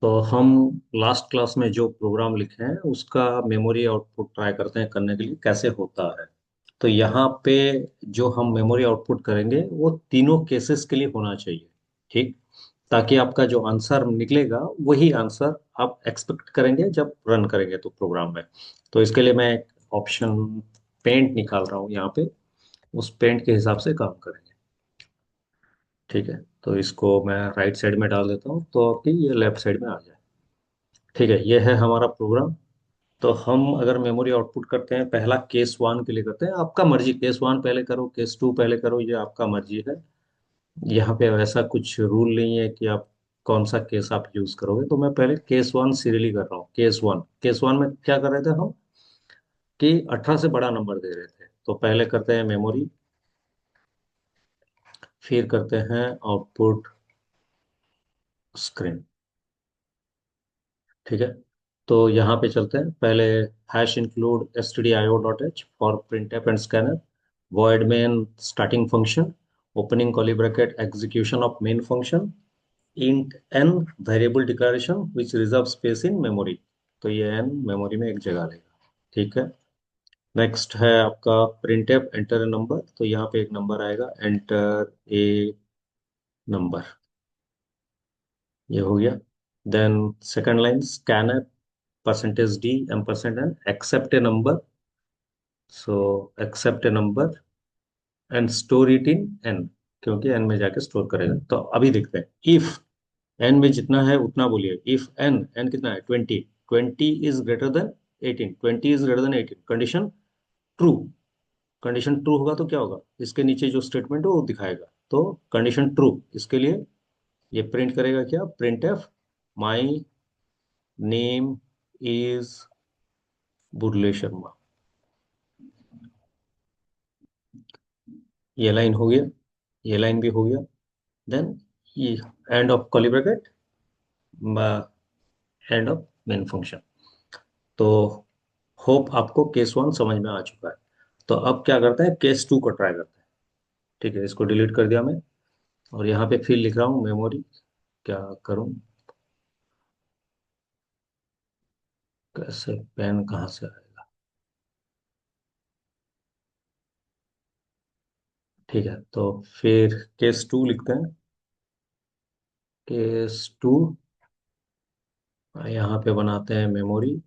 तो हम last class में जो प्रोग्राम लिखे हैं उसका मेमोरी आउटपुट ट्राई करते हैं करने के लिए कैसे होता है। तो यहाँ पे जो हम मेमोरी आउटपुट करेंगे वो तीनों केसेस के लिए होना चाहिए। ठीक। ताकि आपका जो आंसर निकलेगा वही आंसर आप एक्सपेक्ट करेंगे जब रन करेंगे तो प्रोग्राम में। तो इसके लिए मैं एक ऑप्शन पेंट निकाल रहा हूँ यहाँ पे। उस पेंट के हिसाब से काम करेंगे। ठीक है। तो इसको मैं राइट साइड में डाल देता हूँ तो कि ये लेफ्ट साइड में आ जाए। ठीक है, ये है हमारा प्रोग्राम। तो हम अगर मेमोरी आउटपुट करते हैं पहला केस वन के लिए करते हैं। आपका मर्जी, केस वन पहले करो केस टू पहले करो, ये आपका मर्जी है। यहाँ पे वैसा कुछ रूल नहीं है कि आप कौन सा केस आप यूज करोगे। तो मैं पहले केस वन सीरियली कर रहा हूँ। केस वन में क्या कर रहे थे हम कि 18 से बड़ा नंबर दे रहे थे। तो पहले करते हैं मेमोरी, फिर करते हैं आउटपुट स्क्रीन। ठीक है। तो यहाँ पे चलते हैं पहले। Hash include stdio.h for printf and scanner, void main starting function, opening curly bracket execution of main function, int n variable declaration which reserve space in memory। तो ये n मेमोरी में एक जगह लेगा। ठीक है। नेक्स्ट है आपका printf enter a number। तो यहाँ पे एक नंबर आएगा, enter a number। ये हो गया। Then second line scanf percentage D ampersand N accept a number. So accept a number and store it in N, क्योंकि एन में जाके स्टोर करेगा। तो अभी देखते हैं। इफ एन में जितना है उतना बोलिए। इफ एन एन कितना है 20, 20 is greater than 18, 20 is greater than 18, condition true. Condition true होगा तो क्या होगा, इसके नीचे जो स्टेटमेंट है वो दिखाएगा। तो कंडीशन ट्रू, इसके लिए ये प्रिंट करेगा क्या, printf my name is Burle Sharma. ये लाइन हो गया, ये लाइन भी हो गया। देन ये and of curly bracket, and of main function. तो होप आपको केस वन समझ में आ चुका है। तो अब क्या करते हैं, केस टू को ट्राई करते हैं। ठीक है, इसको डिलीट कर दिया मैं। और यहाँ पे फिर लिख रहा हूँ मेमोरी। क्या करूँ, कैसे, पेन कहाँ से आएगा। ठीक है, तो फिर केस टू लिखते हैं। केस टू, यहाँ पे बनाते हैं मेमोरी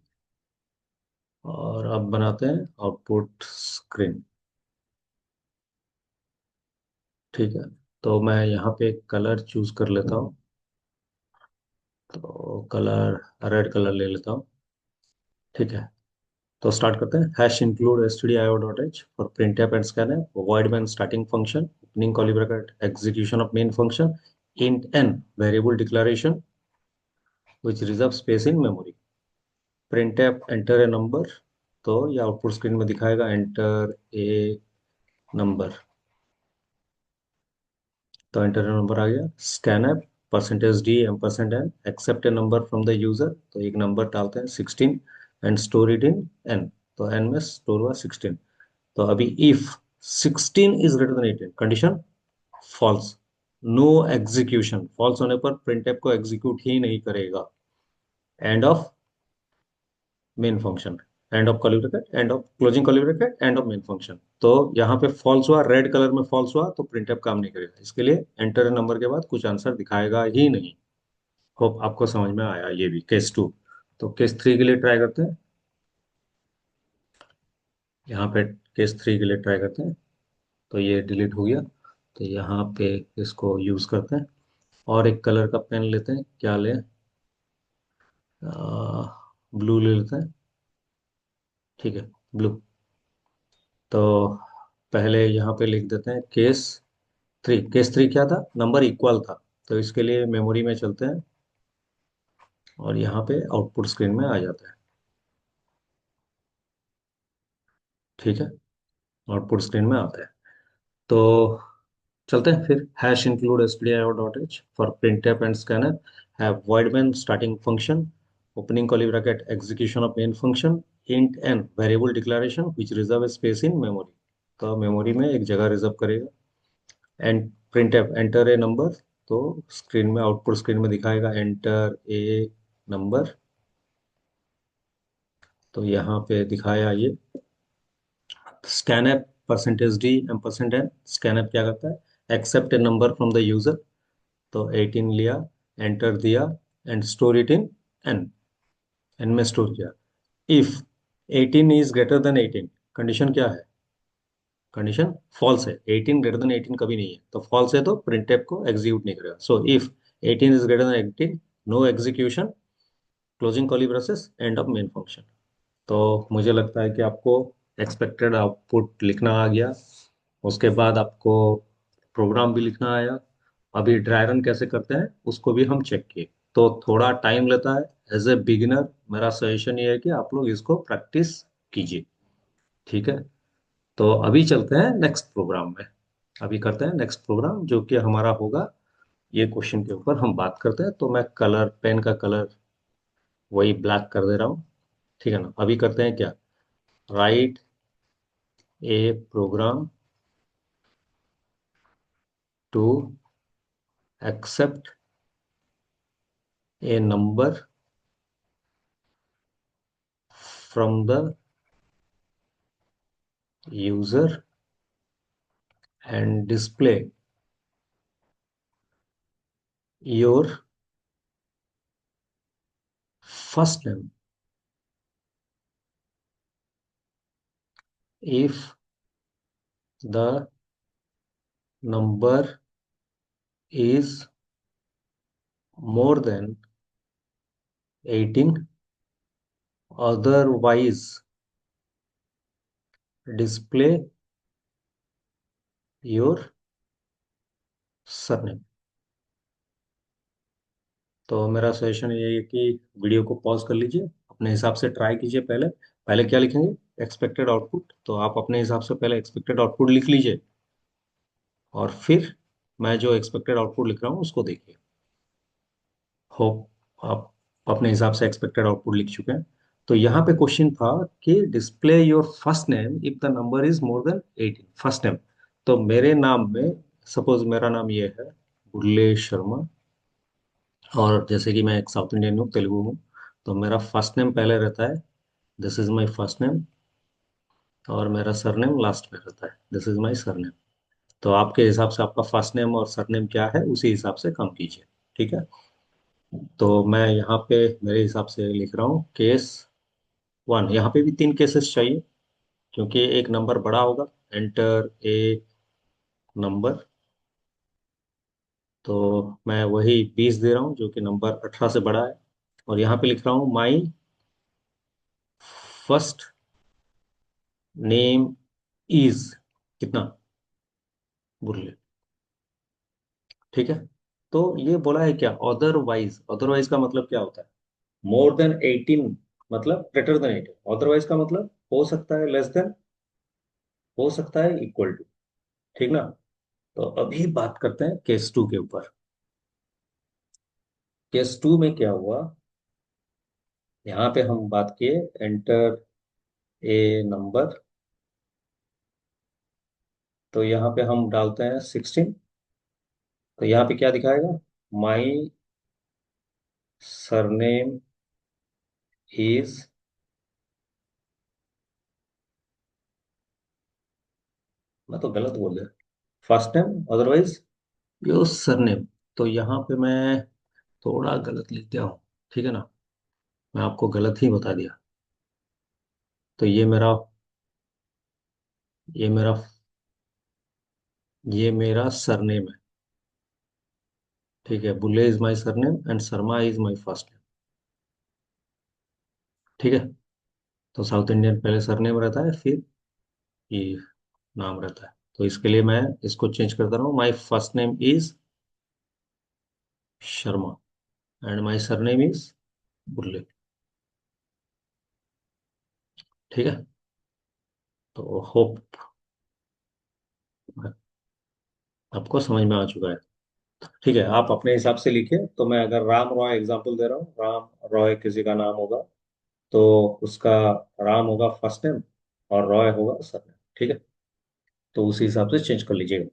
और अब बनाते हैं आउटपुट स्क्रीन। ठीक है। तो मैं यहाँ पे कलर चूज कर लेता हूँ। तो कलर रेड कलर ले लेता हूँ। ठीक है। तो स्टार्ट करते हैं। Hash include stdio.h for printf and scanf, void main starting function, opening curly bracket execution of main function, int n variable declaration which reserve space in memory, printf enter a number। तो ये output screen में दिखाएगा enter a number. तो enter a number आ गया। Scanf percentage D ampersand N accept a number from the user. तो एक number डालते हैं 16 and store it in N. तो एन में स्टोर हुआ 16। तो अभी if 16 is greater than 18, condition false, no execution. False होने पर प्रिंटफ को एग्जीक्यूट ही नहीं करेगा। End of main function, end of curly bracket, end of closing curly bracket, and of main function. तो यहाँ पे फॉल्स हुआ, रेड कलर में फॉल्स हुआ, तो प्रिंटफ काम नहीं करेगा। इसके लिए एंटर नंबर के बाद कुछ आंसर दिखाएगा ही नहीं। होप आपको समझ में आया ये भी केस टू। तो केस थ्री के लिए ट्राई करते हैं। यहाँ पे केस थ्री के लिए ट्राई करते हैं। तो ये डिलीट हो गया। तो यहाँ पे इसको यूज करते हैं और एक कलर का पेन लेते हैं। क्या लें, ब्लू ले लेते हैं। ठीक है, ब्लू। तो पहले यहाँ पे लिख देते हैं केस थ्री। केस थ्री क्या था, नंबर इक्वल था। तो इसके लिए मेमोरी में चलते हैं और यहाँ पे आउटपुट स्क्रीन में आ जाता है। ठीक है, आउटपुट स्क्रीन में आता है। तो चलते हैं फिर। Hash include stdio.h for printf and scanf, have void main starting function, opening curly bracket execution of main function, int n variable declaration which reserve a space in memory। तो memory में एक जगह रिजर्व करेगा। And printf enter a number। तो screen में, output screen में दिखाएगा enter a number. तो यहाँ पे दिखाया ये scanf percentage D ampersand N. Scanf क्या करता है, accept a number from the user. तो 18 लिया, एंटर दिया, and store it in N. N में स्टोर किया। If 18 is greater than 18, condition क्या है, कंडीशन फॉल्स है। 18 ग्रेटर देन 18 कभी नहीं है, तो फॉल्स है तो प्रिंटफ को एग्जीक्यूट नहीं करेगा। So if 18 is greater than 18, no execution, closing curly braces, end of main function. तो मुझे लगता है कि आपको एक्सपेक्टेड आउटपुट लिखना आ गया। उसके बाद आपको प्रोग्राम भी लिखना आया। अभी ड्राई रन कैसे करते हैं उसको भी हम चेक किए। तो थोड़ा टाइम लेता है। एज ए बिगिनर मेरा सजेशन ये है कि आप लोग इसको प्रैक्टिस कीजिए। ठीक है। तो अभी चलते हैं नेक्स्ट प्रोग्राम में। अभी करते हैं नेक्स्ट प्रोग्राम जो कि हमारा होगा, ये क्वेश्चन के ऊपर हम बात करते हैं। तो मैं कलर, पेन का कलर वही ब्लैक कर दे रहा हूँ। ठीक है ना। अभी करते हैं क्या, write a program to accept a number from the user and display your first name if the number is more than 18, otherwise display your surname। तो मेरा सजेशन ये है कि वीडियो को पॉज कर लीजिए, अपने हिसाब से ट्राई कीजिए। पहले पहले क्या लिखेंगे, एक्सपेक्टेड आउटपुट। तो आप अपने हिसाब से पहले एक्सपेक्टेड आउटपुट लिख लीजिए, और फिर मैं जो एक्सपेक्टेड आउटपुट लिख रहा हूँ उसको देखिए। होप आप अपने हिसाब से एक्सपेक्टेड आउटपुट लिख चुके हैं। तो यहाँ पे क्वेश्चन था कि display your first name if the number is more than 18, first name. तो मेरे नाम में, सपोज मेरा नाम ये है बुल्ले शर्मा, और जैसे कि मैं एक साउथ इंडियन हूँ, तेलुगु हूँ, तो मेरा फर्स्ट नेम पहले रहता है, this is my first name, और मेरा सरनेम लास्ट में रहता है, दिस इज माई सरनेम। तो आपके हिसाब से आपका फर्स्ट नेम और सरनेम क्या है उसी हिसाब से काम कीजिए। ठीक है। तो मैं यहाँ पे मेरे हिसाब से लिख रहा हूँ केस वन। यहाँ पे भी तीन केसेस चाहिए क्योंकि एक नंबर बड़ा होगा। Enter a number. तो मैं वही 20 दे रहा हूँ जो कि नंबर 18 से बड़ा है। और यहाँ पे लिख रहा हूँ माई फर्स्ट नेम इज कितना, बुर्ले। ठीक है। तो ये बोला है क्या, अदरवाइज। अदरवाइज का मतलब क्या होता है, मोर देन 18 मतलब ग्रेटर देन 18। अदरवाइज का मतलब हो सकता है लेस देन, हो सकता है इक्वल टू। ठीक ना। तो अभी बात करते हैं केस टू के ऊपर। केस टू में क्या हुआ, यहाँ पे हम बात किए एंटर ए नंबर। तो यहाँ पे हम डालते हैं 16। तो यहाँ पे क्या दिखाएगा, माई सरनेम इज, मैं तो गलत बोल गया, first name otherwise your surname. तो यहाँ पे मैं थोड़ा गलत लिख दिया हूँ। ठीक है ना। मैं आपको गलत ही बता दिया। तो ये मेरा ये मेरा सरनेम है। ठीक है। Bulle is my surname and Sharma is my first name. ठीक है। तो साउथ इंडियन पहले सरनेम रहता है, फिर ये नाम रहता है। तो इसके लिए मैं इसको चेंज करता रहा हूँ, my first name is Sharma and my surname is Bulle. ठीक है। तो होप आपको समझ में आ चुका है। ठीक है। आप अपने हिसाब से लिखिए। तो मैं अगर राम रॉय एग्जांपल दे रहा हूँ, राम रॉय किसी का नाम होगा, तो उसका राम होगा फर्स्ट नेम और रॉय होगा सरनेम। ठीक है। तो उसी हिसाब से चेंज कर लीजिएगा।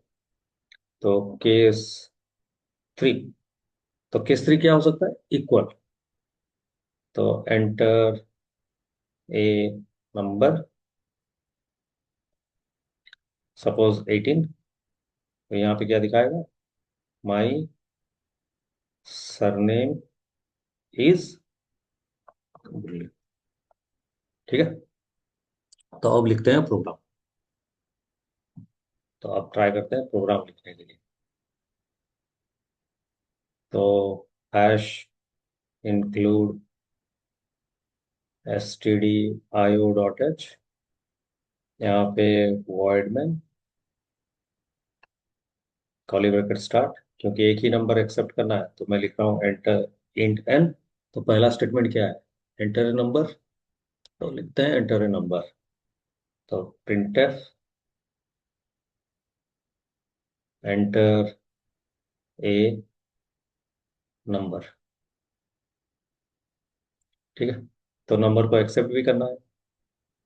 तो केस थ्री। तो केस थ्री क्या हो सकता है, इक्वल। तो एंटर ए नंबर, सपोज 18। तो यहाँ पे क्या दिखाएगा? माई सरनेम इज, ठीक है। तो अब लिखते हैं प्रोग्राम। तो अब ट्राई करते हैं प्रोग्राम लिखने के लिए। तो हैश इंक्लूड stdio.h, यहाँ पे वॉइड में कर्ली ब्रैकेट स्टार्ट, क्योंकि एक ही नंबर एक्सेप्ट करना है तो मैं लिख रहा हूँ एंटर इंट एन। तो पहला स्टेटमेंट क्या है? Enter a number. तो लिखते हैं एंटर ए नंबर। तो प्रिंटफ एंटर ए नंबर, ठीक है। तो नंबर को एक्सेप्ट भी करना है।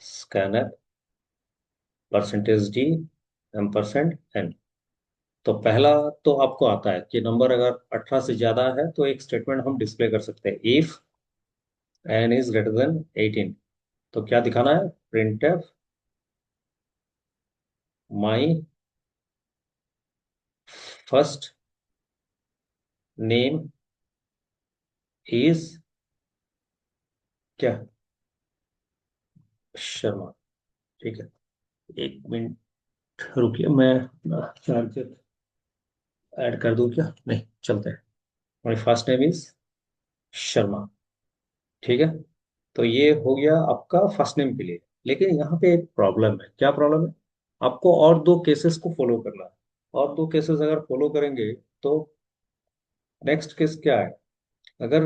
Scanf percentage D M % N. तो पहला तो आपको आता है कि नंबर अगर 18 से ज्यादा है तो एक स्टेटमेंट हम डिस्प्ले कर सकते हैं, if N is greater than 18। तो क्या दिखाना है? Printf my first name is क्या? शर्मा, ठीक है। एक मिनट रुकिए, मैं अपना चार्जर ऐड कर दूं क्या? नहीं, चलते हैं। माई फर्स्ट नेम इज शर्मा, ठीक है। तो ये हो गया आपका फर्स्ट नेम के लिए। लेकिन यहाँ पे एक प्रॉब्लम है। क्या प्रॉब्लम है? आपको और दो केसेस को फॉलो करना है। और दो केसेस अगर फॉलो करेंगे तो नेक्स्ट केस क्या है? अगर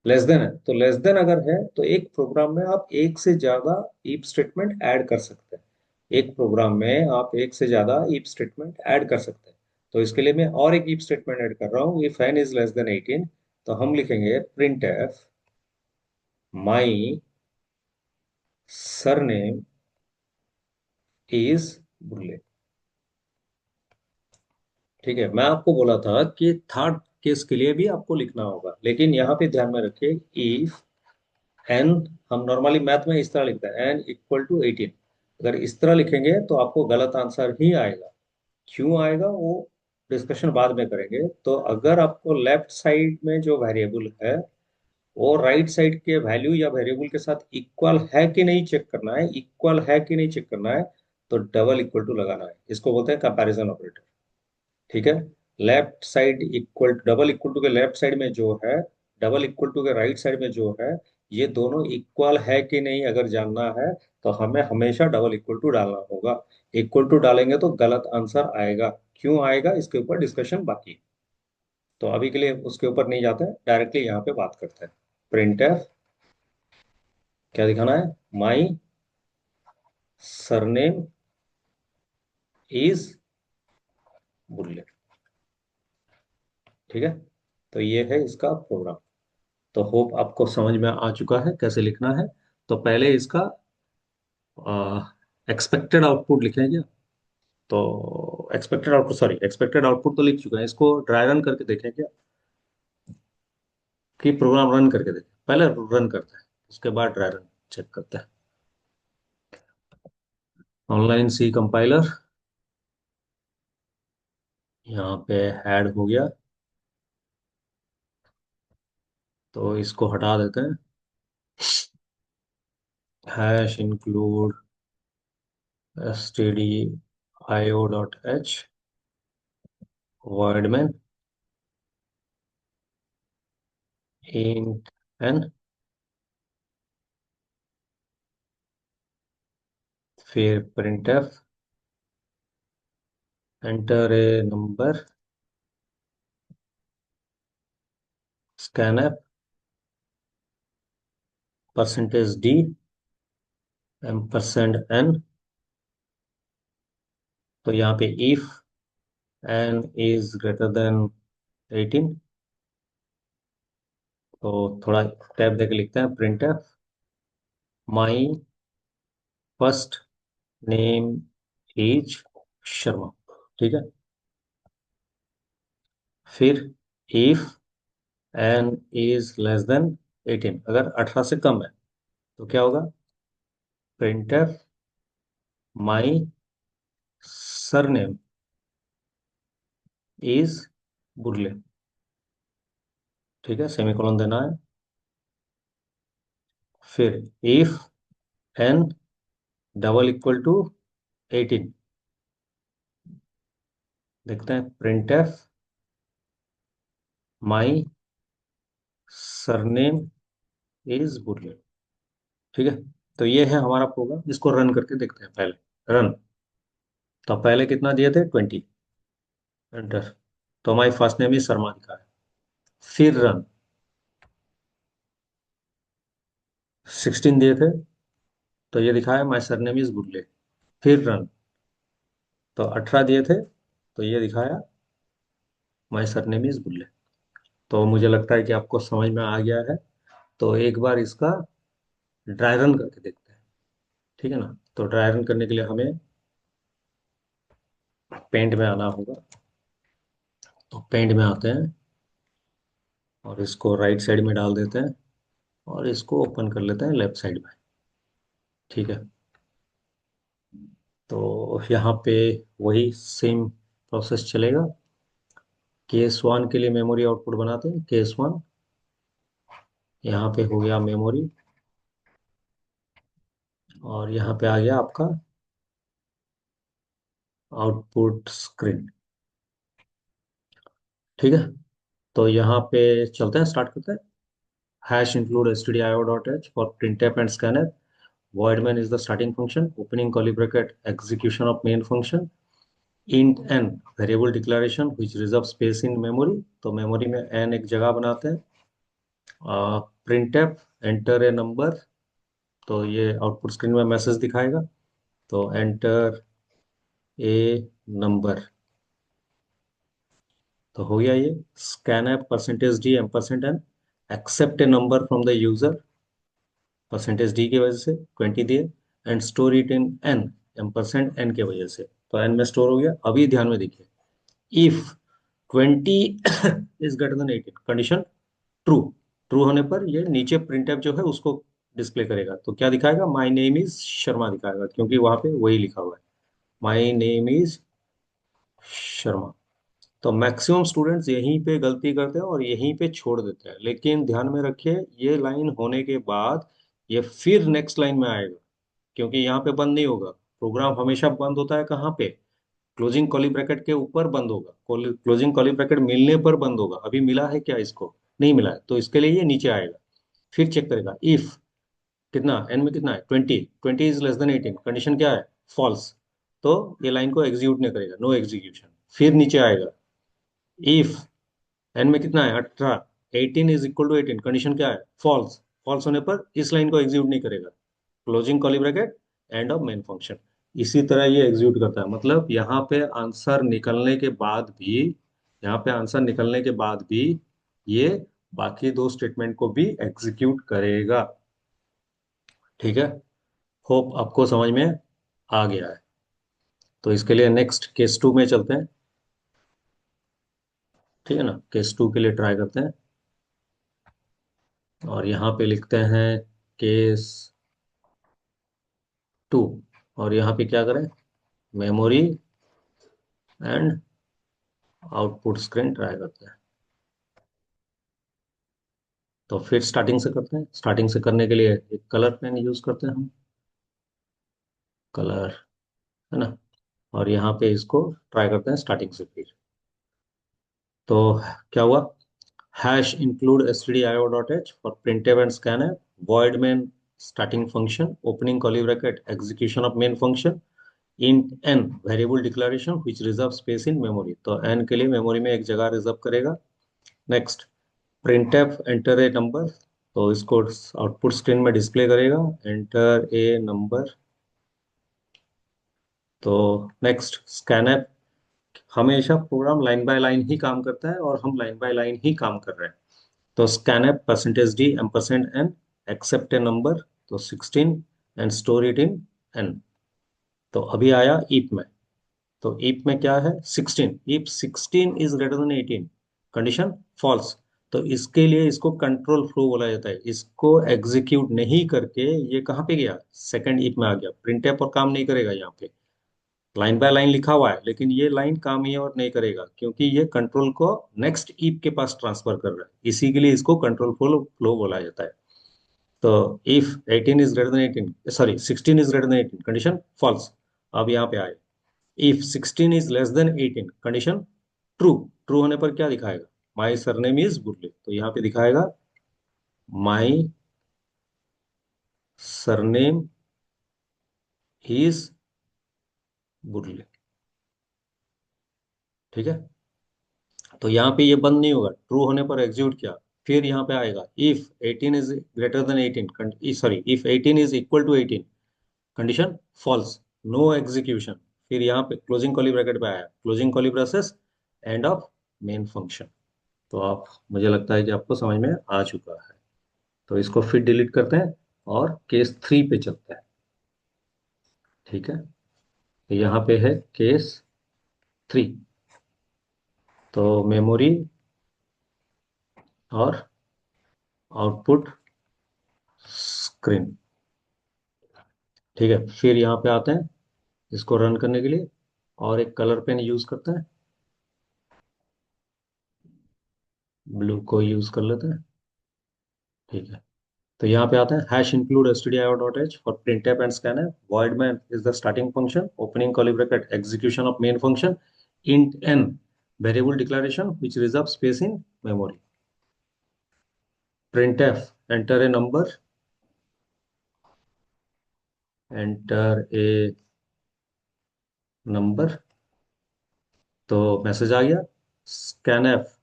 लेस देन है, तो लेस देन अगर है तो एक प्रोग्राम में आप एक से ज्यादा इफ स्टेटमेंट ऐड कर सकते हैं। एक प्रोग्राम में आप एक से ज्यादा इफ स्टेटमेंट ऐड कर सकते हैं। तो इसके लिए मैं और एक इफ स्टेटमेंट ऐड कर रहा हूँ, if N is less than 18। तो हम लिखेंगे printf my surname is Bulle, ठीक है। मैं आपको बोला था कि थर्ड केस के लिए भी आपको लिखना होगा, लेकिन यहाँ पे ध्यान में रखिए, इफ एन, हम नॉर्मली मैथ में इस तरह लिखते हैं, एन इक्वल टू 18। अगर इस तरह लिखेंगे तो आपको गलत आंसर ही आएगा। क्यों आएगा वो डिस्कशन बाद में करेंगे। तो अगर आपको लेफ्ट साइड में जो वेरिएबल है वो राइट साइड के वैल्यू या वेरिएबल के साथ इक्वल है कि नहीं चेक करना है, इक्वल है कि नहीं चेक करना है, तो डबल इक्वल टू लगाना है। इसको बोलते हैं कंपैरिजन ऑपरेटर, ठीक है। Left side equal, double equal to के लेफ्ट साइड में जो है, डबल इक्वल टू के राइट साइड में जो है, ये दोनों इक्वल है कि नहीं अगर जानना है तो हमें हमेशा डबल इक्वल टू डालना होगा। इक्वल टू डालेंगे तो गलत आंसर आएगा। क्यों आएगा इसके ऊपर डिस्कशन बाकी है। तो अभी के लिए उसके ऊपर नहीं जाते हैं, डायरेक्टली यहाँ पे बात करते हैं। प्रिंटफ क्या दिखाना है? माई सरनेम इज बुल्ले, ठीक है। तो ये है इसका प्रोग्राम। तो होप आपको समझ में आ चुका है कैसे लिखना है। तो पहले इसका एक्सपेक्टेड आउटपुट लिखें क्या? तो expected output, sorry, expected output तो लिख चुके हैं। इसको ड्राई रन करके देखें क्या? कि प्रोग्राम रन करके देखें? पहले रन करते हैं, उसके बाद ड्राई रन चेक करते हैं। ऑनलाइन सी कंपाइलर यहाँ पे ऐड हो गया। तो इसको हटा देते हैं। हैश इंक्लूड stdio.h void में int n, फिर printf enter a number, scanf percentage d %n। तो यहाँ पे if n is greater than 18। तो थोड़ा टैब देके लिखते हैं, printf my first name is Sharma, ठीक है। फिर if n is less than 18, अगर 18 से कम है तो क्या होगा? Printf my surname is Burle. ठीक है, सेमीकोलन देना है। फिर if n double equal to 18, देखते हैं printf my surname is Burle. ठीक है, तो ये है हमारा प्रोग्राम, इसको रन करके देखते हैं पहले। रन। तो पहले कितना दिए थे? 20। एंटर। तो हमारी फर्स्ट नेम इज शर्मा दिखा है। फिर रन। 16 दिए थे, तो ये दिखाया माई सरनेम इज बुर्ले। फिर रन। तो 18 दिए थे, तो ये दिखाया माई सरनेम इज बुल्ले। तो मुझे लगता है कि आपको समझ में आ गया है। तो एक बार इसका ड्राई रन करके देखते हैं। ठीक है ना? तो ड्राई रन करने के लिए हमें पेंट में आना होगा। तो पेंट में आते हैं और इसको राइट साइड में डाल देते हैं और इसको ओपन कर लेते हैं लेफ्ट साइड में। ठीक है, तो यहाँ पे वही सेम प्रोसेस चलेगा। केस वन के लिए मेमोरी आउटपुट बनाते हैं। केस वन, यहाँ पे हो गया मेमोरी, और यहाँ पे आ गया आपका आउटपुट स्क्रीन। ठीक है, तो यहाँ पे चलते हैं, स्टार्ट करते हैं। Hash include stdio.h for printf and scanf. Void main is the starting function. Opening curly bracket, execution of main function. Int n variable declaration which reserves space in memory. तो मेमोरी में n एक जगह बनाते हैं। printf enter a number, तो ये output screen में message दिखाएगा। तो एंटर ए नंबर, तो हो गया ये। scanf percentage D ampersand N, accept a number from the user, percentage D की वजह से 20 दिए, and store it in N, ampersand N की वजह से, तो एन में स्टोर हो गया। अभी ध्यान में देखिए, if 20 is greater than 18, condition true. True होने पर ये नीचे प्रिंटफ जो है उसको डिस्प्ले करेगा। तो क्या दिखाएगा? माई नेम इज शर्मा दिखाएगा, क्योंकि वहां पे वही लिखा हुआ है, माई नेम इज शर्मा। तो मैक्सिमम स्टूडेंट्स यहीं पे गलती करते हैं और यहीं पे छोड़ देते हैं, लेकिन ध्यान में रखिए ये लाइन होने के बाद ये फिर नेक्स्ट लाइन में आएगा, क्योंकि यहाँ पे बंद नहीं होगा। प्रोग्राम हमेशा बंद होता है कहाँ पे? क्लोजिंग कर्ली ब्रैकेट के ऊपर बंद होगा। क्लोजिंग कर्ली ब्रैकेट मिलने पर बंद होगा। अभी मिला है क्या इसको? नहीं मिला है, तो इसके लिए ये नीचे आएगा। फिर चेक करेगा, इफ कितना, एन में कितना है? 20, 20 इज लेस देन 18, कंडीशन क्या है? फॉल्स। तो ये लाइन को एग्जीक्यूट नहीं करेगा, नो एग्जीक्यूशन। फिर नीचे आएगा, इफ एन में कितना है? 18, 18 इज इक्वल टू 18, कंडीशन क्या है? फॉल्स। फॉल्स होने पर इस लाइन को एग्जीक्यूट नहीं करेगा। Closing curly bracket, and of main function. इसी तरह ये एग्जीक्यूट करता है, मतलब यहाँ पे आंसर निकलने के बाद भी, यहाँ पे आंसर निकलने के बाद भी ये बाकी दो स्टेटमेंट को भी एग्जीक्यूट करेगा। ठीक है, होप आपको समझ में आ गया है। तो इसके लिए नेक्स्ट केस टू में चलते हैं। ठीक है ना? केस टू के लिए ट्राई करते हैं, और यहाँ पे लिखते हैं केस टू, और यहाँ पे क्या करें? Memory and output screen try करते हैं। तो फिर स्टार्टिंग से करते हैं। स्टार्टिंग से करने के लिए एक कलर पेन यूज करते हैं हम, कलर, है ना? और यहाँ पे इसको ट्राई करते हैं स्टार्टिंग से फिर। तो क्या हुआ? Hash include stdio.h for printf and scanf, void main starting function, opening curly bracket, execution of main function, int n variable declaration which reserve space in memory। तो n के लिए मेमोरी में एक जगह रिजर्व करेगा। Next, printf enter a number, तो इसको output screen में डिस्प्ले करेगा, एंटर ए नंबर। तो नेक्स्ट, scanf, हमेशा प्रोग्राम लाइन बाय लाइन ही काम करता है और हम लाइन बाय लाइन ही काम कर रहे हैं। तो scanf percentage D ampersand N, accept a number, तो 16, and store it in N. तो अभी आया ईप में। तो ईप में क्या है? 16, if 16 is greater than 18, condition false. तो इसके लिए इसको कंट्रोल फ्लो बोला जाता है। इसको एग्जीक्यूट नहीं करके ये कहाँ पे गया, सेकंड इफ में आ गया। प्रिंट और काम नहीं करेगा यहाँ पे, लाइन बाय लाइन लिखा हुआ है, लेकिन ये लाइन काम ही और नहीं करेगा, क्योंकि ये कंट्रोल को नेक्स्ट ईप के पास ट्रांसफर कर रहा है। इसी के लिए इसको कंट्रोल फ्लो फ्लो बोला जाता है। तो if 18 is greater than 18, sorry 16 is greater than 18, condition false. अब यहाँ पे आए, if 16 is less than 18, condition true. True होने पर क्या दिखाएगा, माई सरनेम इज बुर्ले, तो यहाँ पे दिखाएगा माई सरनेम इज बुर्ले। ठीक है, तो यहाँ पे ये बंद नहीं होगा, ट्रू होने पर एग्जीक्यूट किया। फिर यहाँ पे आएगा if 18 is greater than 18, sorry if 18 is equal to 18, condition false, no execution. फिर यहाँ पे क्लोजिंग कर्ली ब्रैकेट पे आया, closing curly braces, end of main function. तो आप, मुझे लगता है कि आपको समझ में आ चुका है। तो इसको फिर डिलीट करते हैं और केस 3 पे चलते हैं। ठीक है, तो यहाँ पे है केस 3। तो मेमोरी और आउटपुट स्क्रीन। ठीक है, फिर यहाँ पे आते हैं इसको रन करने के लिए, और एक कलर पेन यूज करते हैं, ब्लू को यूज कर लेते हैं। ठीक है, तो यहाँ पे आते हैं hash include stdio dot H for printf and scanf, void main is the starting function, opening curly bracket execution of main function, int n variable declaration which reserves space in memory, printf enter a number, enter a number, तो message आ गया, scanf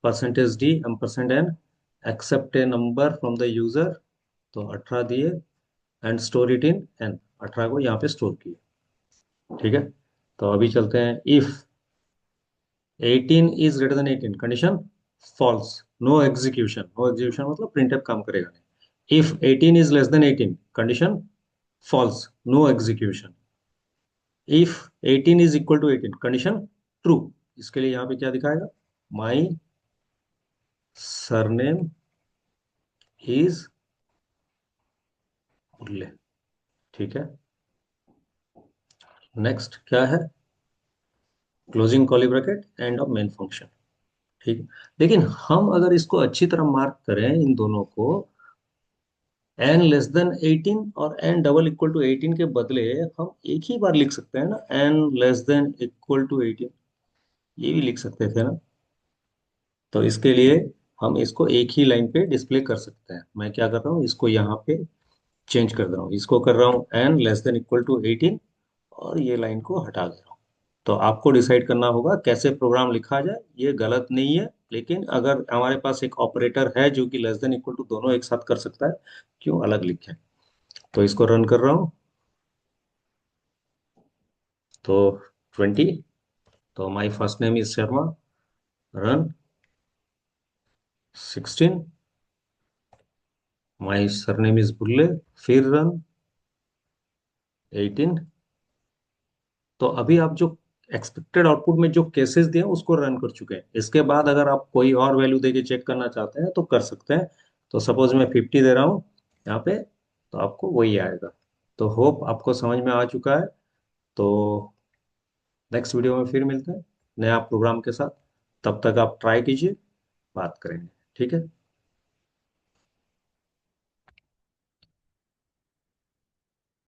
percentage D ampersand N accept a number from the user, तो 18 दिए, and store it in N, 18 को यहाँ पे store किया। ठीक है, तो अभी चलते हैं, if 18 is greater than 18, condition false, no execution. No execution मतलब प्रिंटफ काम करेगा नहीं। If 18 is less than 18, condition false, no execution. If 18 is equal to 18, condition true. इसके लिए यहाँ पे क्या दिखाएगा, माई सरनेम इज उल्ले। ठीक है, नेक्स्ट क्या है, closing curly bracket and of main function. ठीक है, लेकिन हम अगर इसको अच्छी तरह मार्क करें इन दोनों को, एन लेस देन 18 और एन डबल इक्वल टू 18 के बदले हम एक ही बार लिख सकते हैं ना, N less than equal to 18, ये भी लिख सकते थे ना। तो इसके लिए हम इसको एक ही लाइन पे डिस्प्ले कर सकते हैं। मैं क्या कर रहा हूँ, इसको यहाँ पे चेंज कर रहा हूँ, इसको कर रहा हूँ N less than equal to 18, और ये लाइन को हटा दे रहा हूँ। तो आपको डिसाइड करना होगा कैसे प्रोग्राम लिखा जाए, ये गलत नहीं है, लेकिन अगर हमारे पास एक ऑपरेटर है जो कि लेस देन इक्वल टू दोनों एक साथ कर सकता है, क्यों अलग लिखें। तो इसको रन कर रहा हूँ, तो 20, तो my first name is Sharma, run. 16, my surname is Bulle, फिर रन। 18, तो अभी आप जो एक्सपेक्टेड आउटपुट में जो केसेस दिए हैं उसको रन कर चुके हैं। इसके बाद अगर आप कोई और वैल्यू देके चेक करना चाहते हैं तो कर सकते हैं। तो सपोज मैं 50 दे रहा हूँ यहाँ पे, तो आपको वही आएगा। तो होप आपको समझ में आ चुका है। तो नेक्स्ट वीडियो में फिर मिलते हैं नया प्रोग्राम के साथ। तब तक आप ट्राई कीजिए, बात करेंगे। ठीक है।